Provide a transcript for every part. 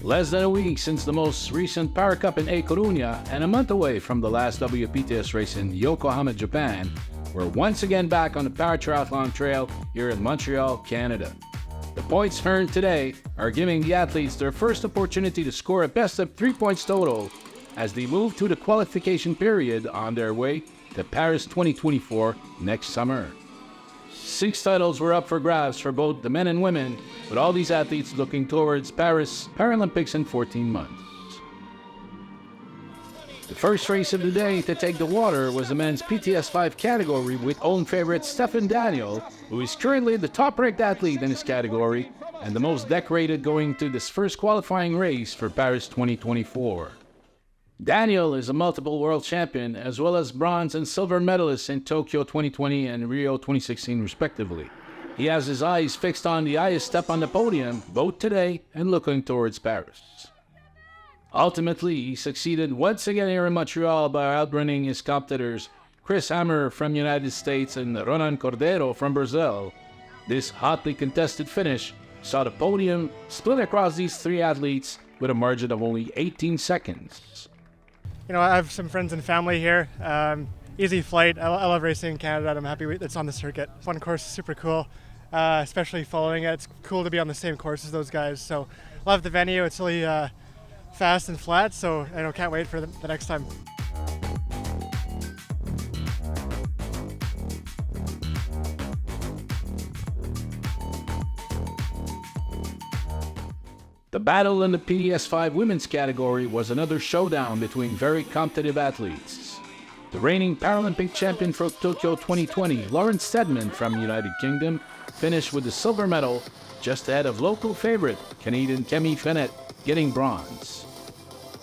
Less than a week since the most recent Para Cup in A Coruña and a month away from the last WPTS race in Yokohama, Japan, we're once again back on the Para Triathlon trail here in Montreal, Canada. The points earned today are giving the athletes their first opportunity to score a best of 3 points total as they move to the qualification period on their way to Paris 2024 next summer. 6 titles were up for grabs for both the men and women, with all these athletes looking towards Paris Paralympics in 14 months. The first race of the day to take the water was the men's PTS5 category with own favorite Stefan Daniel, who is currently the top-ranked athlete in his category and the most decorated going to this first qualifying race for Paris 2024. Daniel is a multiple world champion as well as bronze and silver medalist in Tokyo 2020 and Rio 2016 respectively. He has his eyes fixed on the highest step on the podium both today and looking towards Paris. Ultimately, he succeeded once again here in Montreal by outrunning his competitors Chris Hammer from the United States and Ronan Cordeiro from Brazil. This hotly contested finish saw the podium split across these 3 athletes with a margin of only 18 seconds. You know, I have some friends and family here. Easy flight. I love racing in Canada, and I'm happy it's on the circuit. Fun course, super cool, especially following it. It's cool to be on the same course as those guys. So, love the venue. It's really fast and flat, so I can't wait for the next time. The battle in the PTS5 women's category was another showdown between very competitive athletes. The reigning Paralympic champion for Tokyo 2020, Lauren Stedman from the United Kingdom, finished with the silver medal, just ahead of local favorite Canadian Kemi Fennett getting bronze.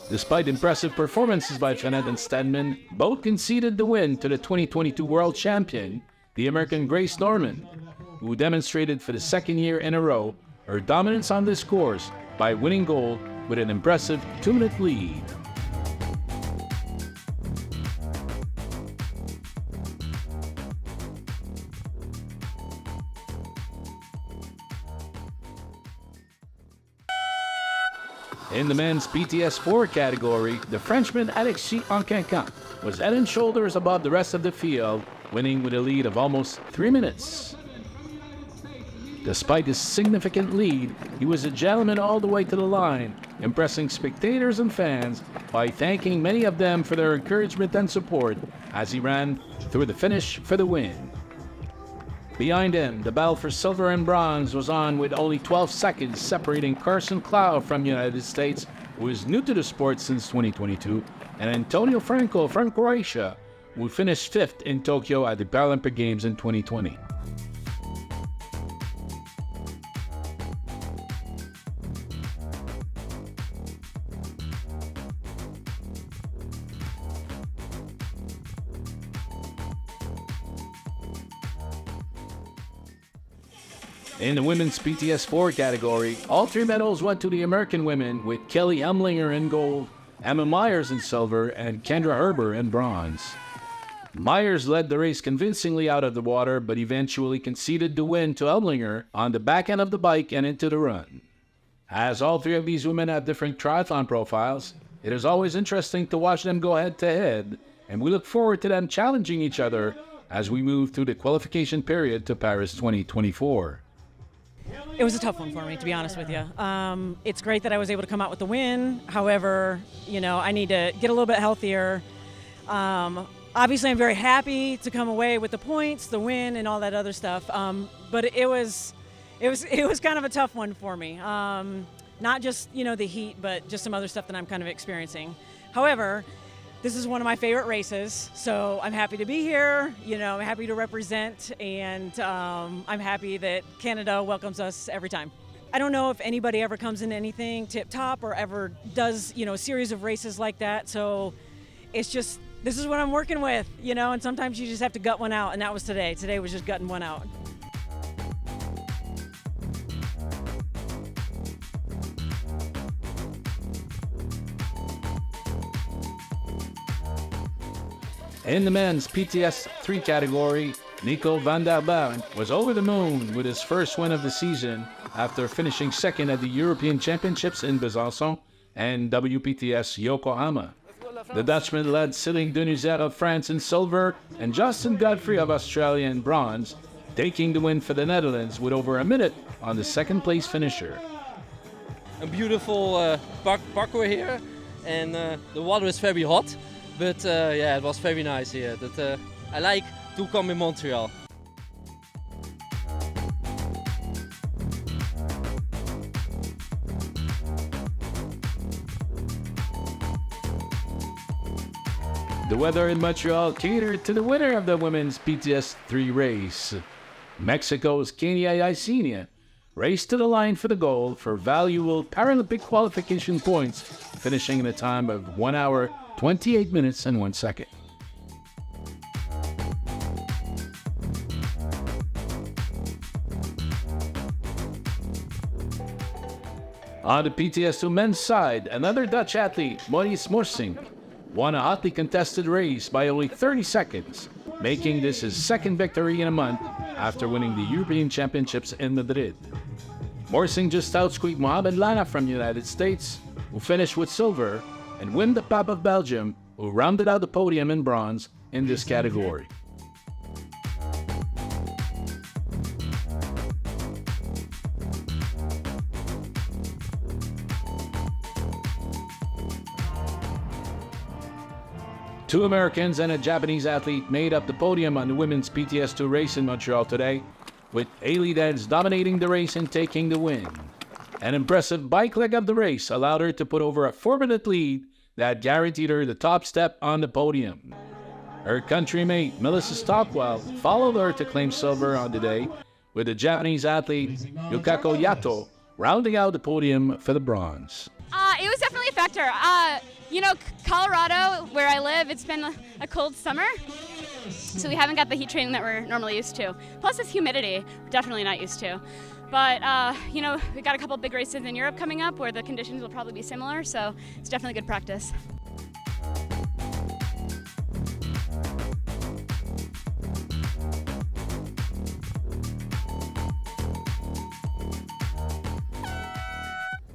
Despite impressive performances by Fennett and Stedman, both conceded the win to the 2022 world champion, the American Grace Norman, who demonstrated for the second year in a row her dominance on this course by winning gold with an impressive 2-minute lead. In the men's PTS4 category, the Frenchman Alexis Anquincan was head and shoulders above the rest of the field, winning with a lead of almost 3 minutes. Despite his significant lead, he was a gentleman all the way to the line, impressing spectators and fans by thanking many of them for their encouragement and support as he ran through the finish for the win. Behind him, the battle for silver and bronze was on with only 12 seconds separating Carson Clough from the United States, who is new to the sport since 2022, and Antonio Franco from Croatia, who finished 5th in Tokyo at the Paralympic Games in 2020. In the women's PTS4 category, all 3 medals went to the American women, with Kelly Emlinger in gold, Emma Myers in silver, and Kendra Herber in bronze. Myers led the race convincingly out of the water, but eventually conceded the win to Emlinger on the back end of the bike and into the run. As all 3 of these women have different triathlon profiles, it is always interesting to watch them go head-to-head, and we look forward to them challenging each other as we move through the qualification period to Paris 2024. It was a tough one for me, to be honest with you. It's great that I was able to come out with the win. However, I need to get a little bit healthier. Obviously, I'm very happy to come away with the points, the win, and all that other stuff. But it was kind of a tough one for me. Not just the heat, but just some other stuff that I'm kind of experiencing. However, this is one of my favorite races, so I'm happy to be here. I'm happy to represent, and I'm happy that Canada welcomes us every time. I don't know if anybody ever comes in anything tip-top or ever does, a series of races like that. So it's just, this is what I'm working with, and sometimes you just have to gut one out, and that was today. Today was just gutting one out. In the men's PTS3 category, Nico van der Baren was over the moon with his first win of the season after finishing second at the European Championships in Besançon and WPTS Yokohama. The Dutchman led Céline Denizet of France in silver and Justin Godfrey of Australia in bronze, taking the win for the Netherlands with over a minute on the second-place finisher. A beautiful parkour here, and the water is very hot, but yeah, it was very nice here. I like to come in Montreal. The weather in Montreal catered to the winner of the women's PTS3 race. Mexico's Kenia Yesenia raced to the line for the goal for valuable Paralympic qualification points, finishing in a time of 1 hour, 28 minutes and 1 second. On the PTS2 men's side, another Dutch athlete, Maurice Morsing, won a hotly contested race by only 30 seconds, making this his second victory in a month after winning the European Championships in Madrid. Morsing just outsqueaked Mohamed Lana from the United States, who finished with silver, and Wim de Pape of Belgium, who rounded out the podium in bronze in this category. Two Americans and a Japanese athlete made up the podium on the women's PTS2 race in Montreal today, with Ailey Dance dominating the race and taking the win. An impressive bike leg of the race allowed her to put over a 4-minute lead that guaranteed her the top step on the podium. Her countrymate, Melissa Stockwell, followed her to claim silver on the day, with the Japanese athlete, Yukako Yato, rounding out the podium for the bronze. It was definitely a factor. Colorado, where I live, it's been a cold summer, so we haven't got the heat training that we're normally used to. Plus this humidity, we're definitely not used to. But, we've got a couple big races in Europe coming up where the conditions will probably be similar, so it's definitely good practice.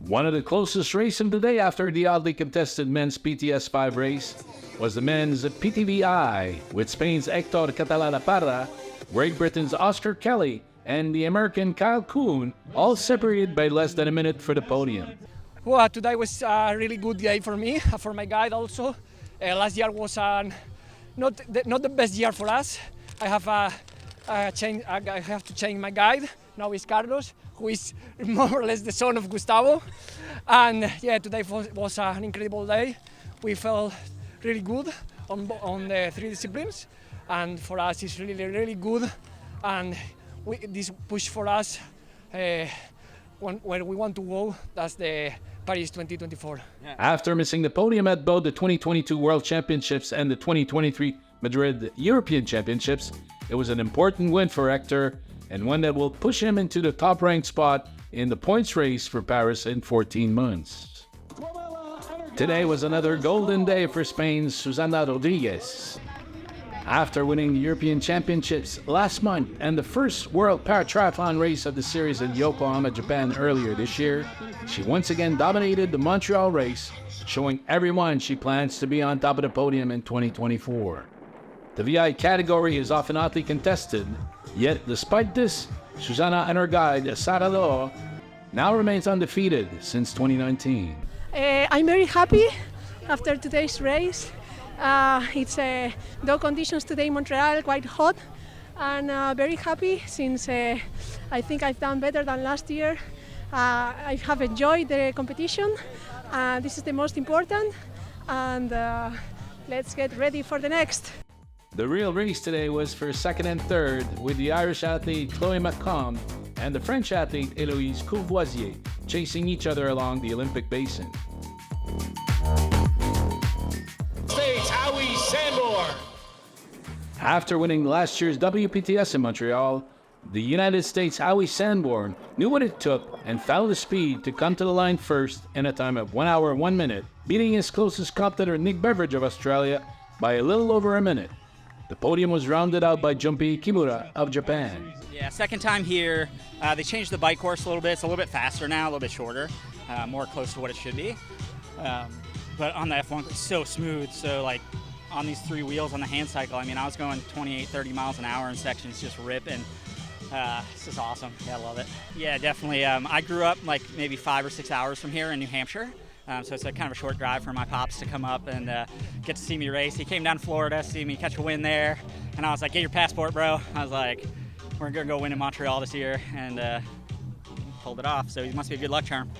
One of the closest races of the day after the oddly contested men's PTS5 race was the men's PTVI, with Spain's Hector Catalana-Parra, Great Britain's Oscar Kelly, and the American Kyle Kuhn, all separated by less than a minute for the podium. Well, today was a really good day for me, for my guide also. Last year was not the best year for us. I have to change my guide. Now it's Carlos, who is more or less the son of Gustavo. And yeah, today was an incredible day. We felt really good on the three disciplines, and for us it's really, really good. And this push for us where we want to go, that's the Paris 2024. After missing the podium at both the 2022 World Championships and the 2023 Madrid European Championships, it was an important win for Hector, and one that will push him into the top-ranked spot in the points race for Paris in 14 months. Today was another golden day for Spain's Susana Rodriguez. After winning the European Championships last month and the first World Triathlon race of the series in Yokohama, Japan earlier this year, she once again dominated the Montreal race, showing everyone she plans to be on top of the podium in 2024. The VI category is often hotly contested, yet despite this, Susana and her guide, Sarah Law, now remains undefeated since 2019. I'm very happy after today's race. It's though conditions today in Montreal quite hot, and very happy since I think I've done better than last year. I have enjoyed the competition. This is the most important, and let's get ready for the next. The real race today was for second and third, with the Irish athlete Chloé McComb and the French athlete Héloïse Courvoisier chasing each other along the Olympic basin. States Howie Sanborn. After winning last year's WPTS in Montreal, the United States Howie Sanborn knew what it took and found the speed to come to the line first in a time of 1 hour, 1 minute, beating his closest competitor Nick Beveridge of Australia by a little over a minute. The podium was rounded out by Junpei Kimura of Japan. Yeah, second time here. They changed the bike course a little bit. It's a little bit faster now, a little bit shorter, more close to what it should be. But on the F1, it's so smooth. So like on these 3 wheels on the hand cycle, I mean, I was going 28, 30 miles an hour in sections, just ripping. This is awesome. Yeah, I love it. Yeah, definitely. I grew up like maybe 5 or 6 hours from here in New Hampshire. So it's a kind of a short drive for my pops to come up and get to see me race. He came down to Florida, see me catch a win there. And I was like, get your passport, bro. I was like, we're going to go win in Montreal this year. And pulled it off. So he must be a good luck charm.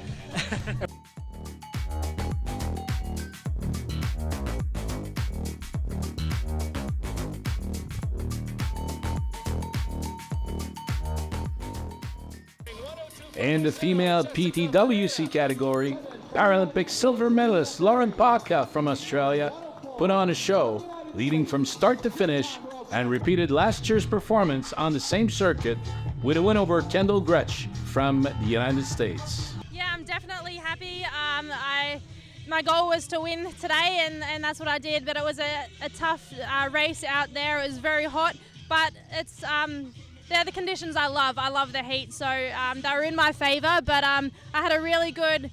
In the female PTWC category, Paralympic silver medalist Lauren Baca from Australia put on a show, leading from start to finish, and repeated last year's performance on the same circuit with a win over Kendall Gretsch from the United States. Yeah, I'm definitely happy. My goal was to win today, and that's what I did, but it was a tough race out there. It was very hot, but it's they're the conditions I love. I love the heat, so they were in my favor, but I had a really good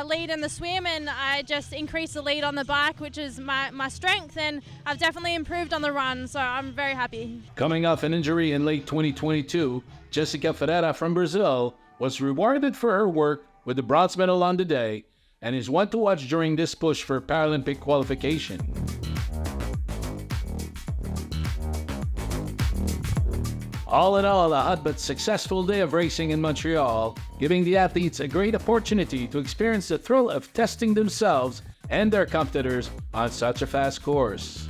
lead in the swim, and I just increased the lead on the bike, which is my strength, and I've definitely improved on the run, so I'm very happy. Coming off an injury in late 2022, Jessica Ferreira from Brazil was rewarded for her work with the bronze medal on the day and is one to watch during this push for Paralympic qualification. All in all, a hot but successful day of racing in Montreal, giving the athletes a great opportunity to experience the thrill of testing themselves and their competitors on such a fast course.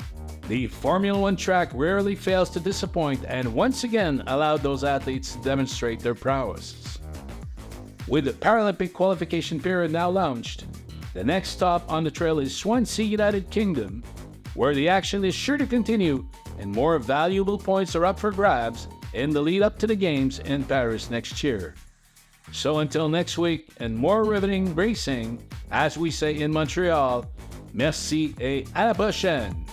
The Formula One track rarely fails to disappoint and once again allowed those athletes to demonstrate their prowess. With the Paralympic qualification period now launched, the next stop on the trail is Swansea, United Kingdom, where the action is sure to continue and more valuable points are up for grabs in the lead up to the games in Paris next year. So until next week and more riveting racing, as we say in Montreal, merci et à la prochaine!